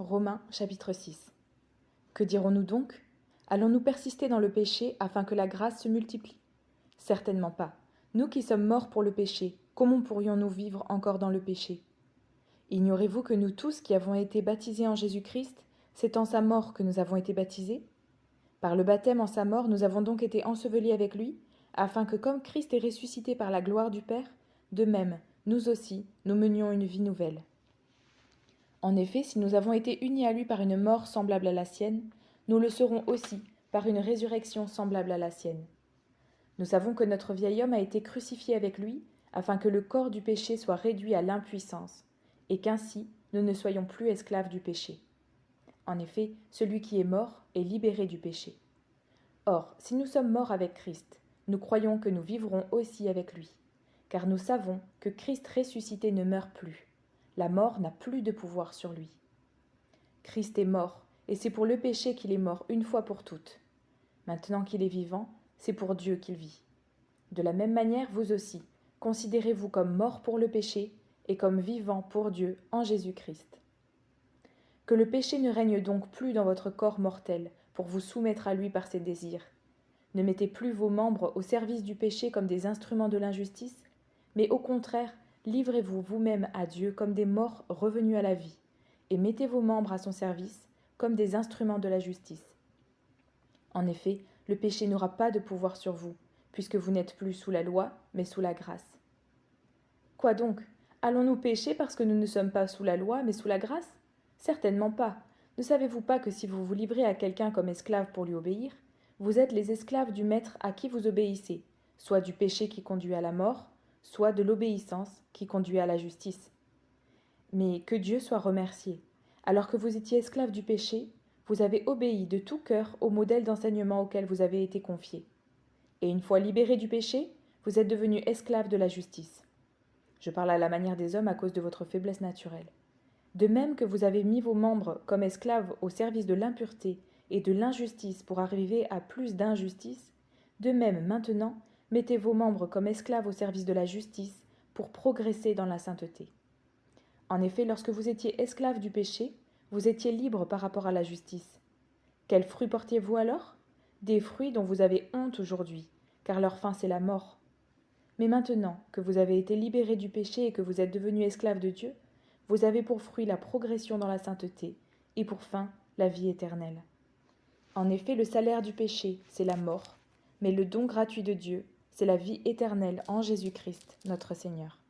Romains chapitre 6. Que dirons-nous donc? Allons-nous persister dans le péché afin que la grâce se multiplie? Certainement pas. Nous qui sommes morts pour le péché, comment pourrions-nous vivre encore dans le péché? Ignorez-vous que nous tous qui avons été baptisés en Jésus-Christ, c'est en sa mort que nous avons été baptisés? Par le baptême en sa mort, nous avons donc été ensevelis avec lui, afin que comme Christ est ressuscité par la gloire du Père, de même, nous aussi, nous menions une vie nouvelle. En effet, si nous avons été unis à lui par une mort semblable à la sienne, nous le serons aussi par une résurrection semblable à la sienne. Nous savons que notre vieil homme a été crucifié avec lui, afin que le corps du péché soit réduit à l'impuissance, et qu'ainsi nous ne soyons plus esclaves du péché. En effet, celui qui est mort est libéré du péché. Or, si nous sommes morts avec Christ, nous croyons que nous vivrons aussi avec lui, car nous savons que Christ ressuscité ne meurt plus. La mort n'a plus de pouvoir sur lui. Christ est mort, et c'est pour le péché qu'il est mort une fois pour toutes. Maintenant qu'il est vivant, c'est pour Dieu qu'il vit. De la même manière, vous aussi, considérez-vous comme morts pour le péché et comme vivants pour Dieu en Jésus-Christ. Que le péché ne règne donc plus dans votre corps mortel pour vous soumettre à lui par ses désirs. Ne mettez plus vos membres au service du péché comme des instruments de l'injustice, mais au contraire, livrez-vous vous-même à Dieu comme des morts revenus à la vie, et mettez vos membres à son service comme des instruments de la justice. En effet, le péché n'aura pas de pouvoir sur vous, puisque vous n'êtes plus sous la loi, mais sous la grâce. Quoi donc? Allons-nous pécher parce que nous ne sommes pas sous la loi, mais sous la grâce? Certainement pas. Ne savez-vous pas que si vous vous livrez à quelqu'un comme esclave pour lui obéir, vous êtes les esclaves du maître à qui vous obéissez, soit du péché qui conduit à la mort, soit de l'obéissance qui conduit à la justice. Mais que Dieu soit remercié. Alors que vous étiez esclaves du péché, vous avez obéi de tout cœur au modèle d'enseignement auquel vous avez été confiés. Et une fois libérés du péché, vous êtes devenus esclaves de la justice. Je parle à la manière des hommes à cause de votre faiblesse naturelle. De même que vous avez mis vos membres comme esclaves au service de l'impureté et de l'injustice pour arriver à plus d'injustice, de même maintenant, mettez vos membres comme esclaves au service de la justice pour progresser dans la sainteté. En effet, lorsque vous étiez esclaves du péché, vous étiez libres par rapport à la justice. Quels fruits portiez-vous alors? Des fruits dont vous avez honte aujourd'hui, car leur fin c'est la mort. Mais maintenant que vous avez été libérés du péché et que vous êtes devenus esclaves de Dieu, vous avez pour fruit la progression dans la sainteté et pour fin la vie éternelle. En effet, le salaire du péché, c'est la mort, mais le don gratuit de Dieu, c'est la vie éternelle en Jésus-Christ, notre Seigneur.